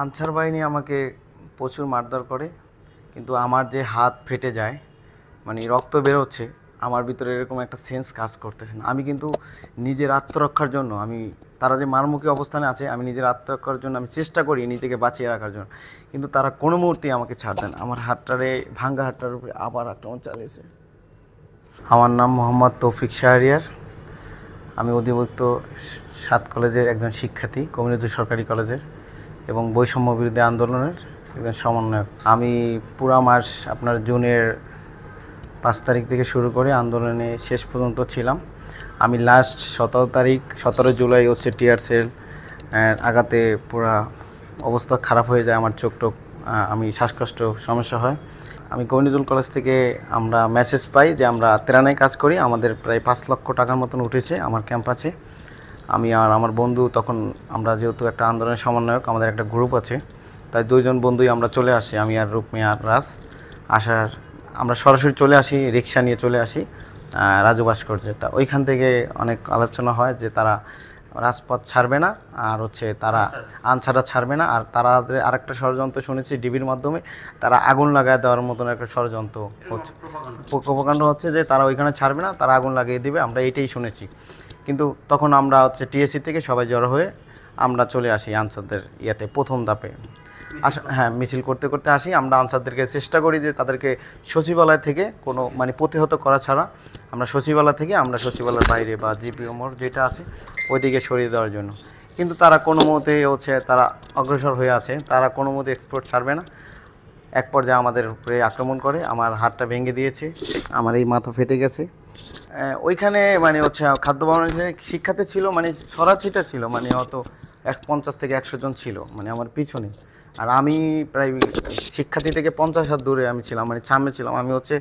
Answer বাহিনী আমাকে প্রচুর মারধর করে, কিন্তু আমার যে হাত ফেটে যায়, মানে রক্ত বেরোচ্ছে, আমার ভিতরে এরকম একটা সেন্স কাজ করতেছে না। আমি কিন্তু নিজের আত্মরক্ষার জন্য, তারা যে মারমুখী অবস্থানে আছে, আমি নিজের আত্মরক্ষার জন্য আমি চেষ্টা করি নিজেকে বাঁচিয়ে রাখার জন্য, কিন্তু তারা কোনো মুহূর্তেই আমাকে ছাড় দেন। আমার হাতটারে, ভাঙ্গা হাতটার উপরে আবার আক্রমণ চালিয়েছে। আমার নাম মোহাম্মদ তৌফিক শাহরিয়ার। আমি অধিভুক্ত 7 কলেজের একজন শিক্ষার্থী, কমিউনিটি সরকারি কলেজের, এবং বৈষম্য বিরোধী আন্দোলনের একজন সমন্বয়ক। আমি পুরা মাস আপনার জুনের 5 তারিখ থেকে শুরু করে আন্দোলনে শেষ পর্যন্ত ছিলাম। আমি লাস্ট 17 তারিখ, 17 জুলাই হচ্ছে টিয়ার সেল আঘাতে পুরা অবস্থা খারাপ হয়ে যায়। আমার চোখ টোক, আমি শ্বাসকষ্ট সমস্যা হয়। আমি গণিতুল কলেজ থেকে আমরা মেসেজ পাই যে আমরা ত্রাণের কাজ করি, আমাদের প্রায় 5 লক্ষ টাকার মতন উঠেছে আমার ক্যাম্পাসে। আমি আর আমার বন্ধু তখন, আমরা যেহেতু একটা আন্দোলনের সমন্বয়ক, আমাদের একটা গ্রুপ আছে, তাই 2 জন বন্ধুই আমরা চলে আসি, আমি আর রূপমি আর রাজ। আমরা সরাসরি চলে আসি, রিক্সা নিয়ে চলে আসি রাজু ভাস্কর্যে। তা ওইখান থেকে অনেক আলোচনা হয় যে তারা রাজপথ ছাড়বে না, আর হচ্ছে তারা আনসাররা ছাড়বে না, আর তারা আরেকটা ষড়যন্ত্র শুনেছি ডিবির মাধ্যমে, তারা আগুন লাগায় দেওয়ার মতন একটা ষড়যন্ত্র হচ্ছে, প্রকাণ্ড হচ্ছে যে তারা ওইখানে ছাড়বে না, তারা আগুন লাগিয়ে দেবে, আমরা এটাই শুনেছি। কিন্তু তখন আমরা হচ্ছে টিএসসি থেকে সবাই জড়ো হয়ে আমরা চলে আসি আনসারদের ইয়েতে, প্রথম ধাপে হ্যাঁ, মিছিল করতে করতে আসি। আমরা আনসারদেরকে চেষ্টা করি যে তাদেরকে সচিবালয় থেকে কোনো মানে প্রতিহত করা ছাড়া আমরা সচিবালয়ের বাইরে বা জিপিও মোড় যেটা আছে ওইদিকে সরিয়ে দেওয়ার জন্য, কিন্তু তারা কোনো মতে হচ্ছে তারা অগ্রসর হয়ে আছে, তারা কোনো মতে এক্সপোর্ট ছাড়বে না। এক পর্যায়ে আমাদের উপরে আক্রমণ করে, আমার হাতটা ভেঙে দিয়েছে, আমার এই মাথা ফেটে গেছে। ওইখানে মানে হচ্ছে খাদ্য ভবনের শিক্ষার্থী ছিল, মানে ছড়াছিটা ছিল, মানে অত 50 থেকে 100 জন ছিল মানে আমার পিছনে, আর আমি প্রায় শিক্ষার্থী থেকে 50 হাত দূরে আমি ছিলাম, মানে সামনে ছিলাম। আমি হচ্ছে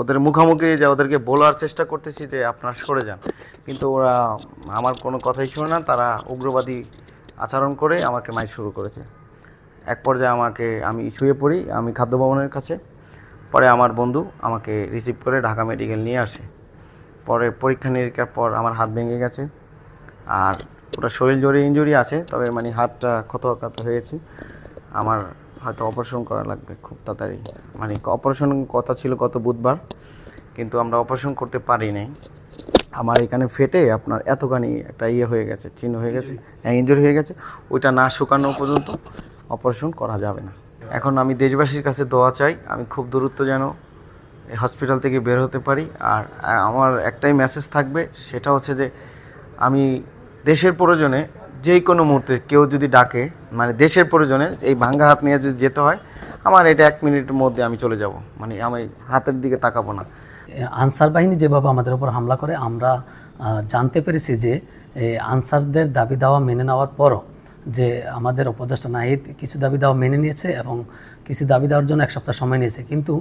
ওদের মুখোমুখি যে ওদেরকে বলার চেষ্টা করতেছি যে আপনারা সরে যান, কিন্তু ওরা আমার কোনো কথাই শোনে না, তারা উগ্রবাদী আচরণ করে আমাকে মাইর শুরু করেছে। এক পর্যায়ে আমি শুয়ে পড়ি আমি খাদ্য ভবনের কাছে। পরে আমার বন্ধু আমাকে রিসিভ করে ঢাকা মেডিকেল নিয়ে আসে। পরে পরীক্ষা নিরীক্ষার পর আমার হাত ভেঙে গেছে, আর পুরো শরীর জুড়ে ইনজুরি আছে, তবে মানে হাতটা ক্ষত হয়েছে। আমার হয়তো অপারেশন করা লাগবে খুব তাড়াতাড়ি, মানে অপারেশন কথা ছিল গত বুধবার, কিন্তু আমরা অপারেশন করতে পারি নাই। আমার এখানে ফেটে আপনার এতখানি একটা হয়ে গেছে, চিহ্ন হয়ে গেছে, ইনজুরি হয়ে গেছে, ওইটা না শুকানো পর্যন্ত অপারেশন করা যাবে না। এখন আমি দেশবাসীর কাছে দোয়া চাই, আমি খুব দ্রুত যেন এই হসপিটাল থেকে বের হতে পারি। আর আমার একটাই মেসেজ থাকবে, সেটা হচ্ছে যে আমি দেশের প্রয়োজনে যে কোনো মুহূর্তে কেউ যদি ডাকে, মানে দেশের প্রয়োজনে এই ভাঙ্গা হাত নিয়ে যদি যেতে হয়, আমার এটা 1 মিনিটের মধ্যে আমি চলে যাব, মানে আমি হাতের দিকে তাকাবো না। আনসার বাহিনী যেভাবে আমাদের উপর হামলা করে, আমরা জানতে পেরেছি যে আনসারদের দাবি দাওয়া মেনে নেওয়ার পরও যে আমাদের উপদেষ্টা নাহিদ কিছু দাবি দাওয়া মেনে নিয়েছে এবং কিছু দাবি দেওয়ার জন্য 1 সপ্তাহ সময় নিয়েছে, কিন্তু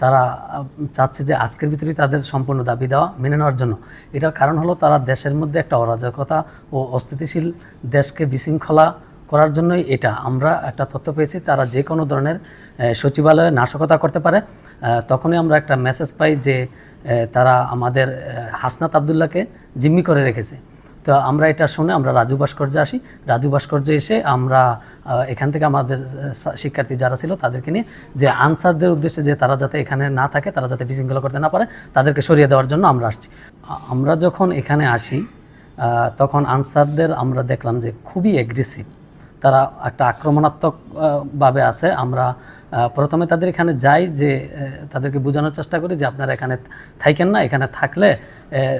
তারা চাচ্ছে যে আজকের ভিতরেই তাদের সম্পূর্ণ দাবি দেওয়া মেনে নেওয়ার জন্য। এটার কারণ হলো তারা দেশের মধ্যে একটা অরাজকতা ও অস্থিতিশীল দেশকে বিশৃঙ্খলা করার জন্যই এটা। আমরা একটা তথ্য পেয়েছি তারা যে কোনো ধরনের সচিবালয়ে নাশকতা করতে পারে। তখনই আমরা একটা মেসেজ পাই যে তারা আমাদের হাসনাত আবদুল্লাহকে জিম্মি করে রেখেছে। তো আমরা এটা শুনে আমরা রাজু ভাস্কর্যে আসি। রাজু ভাস্কর্যে এসে আমরা এখান থেকে আমাদের শিক্ষার্থী যারা ছিল তাদেরকে নিয়ে যে আনসারদের উদ্দেশ্যে যে তারা যাতে এখানে না থাকে, তারা যাতে বিশৃঙ্খলা করতে না পারে, তাদেরকে সরিয়ে দেওয়ার জন্য আমরা আসছি। আমরা যখন এখানে আসি তখন আনসারদের আমরা দেখলাম যে খুবই অ্যাগ্রেসিভ, তারা একটা আক্রমণাত্মকভাবে আছে। আমরা প্রথমে তাদের এখানে যাই, যে তাদেরকে বোঝানোর চেষ্টা করি যে আপনারা এখানে থাকেন না, এখানে থাকলে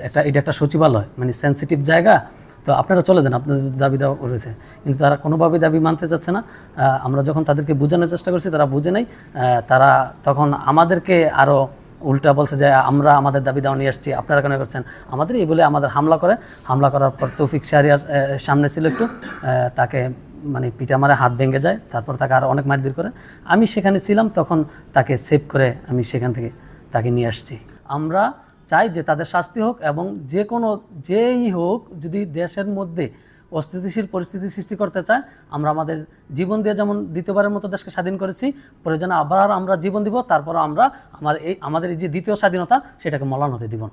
এটা একটা সচিবালয়, মানে সেন্সিটিভ জায়গা, তো আপনারা চলে যান, আপনাদের দাবি দেওয়া করেছে, কিন্তু তারা কোনোভাবেই দাবি মানতে চাচ্ছে না। আমরা যখন তাদেরকে বোঝানোর চেষ্টা করছি তারা বুঝে নেই। তারা তখন আমাদেরকে আরও উল্টা বলছে যে আমরা আমাদের দাবি দাওয়া নিয়ে আসছি, আপনারা কেন করছেন আমাদের, এই বলে আমাদের হামলা করার পর তৌফিক শাহরিয়ার সামনে ছিল একটু, তাকে মানে পিটা মারে হাত ভেঙে যায়, তারপর তাকে আরও অনেক মারধর করে। আমি সেখানে ছিলাম, তখন তাকে সেভ করে আমি সেখান থেকে তাকে নিয়ে আসছি। আমরা চাই যে তাদের শাস্তি হোক, এবং যেই হোক, যদি দেশের মধ্যে অস্থিতিশীল পরিস্থিতি সৃষ্টি করতে চায়, আমরা আমাদের জীবন দিয়ে যেমন দ্বিতীয়বারের মতো দেশকে স্বাধীন করেছি, প্রয়োজনে আবার আমরা জীবন দিব, তারপর আমরা আমাদের এই যে দ্বিতীয় স্বাধীনতা সেটাকে ম্লান হতে দিব না।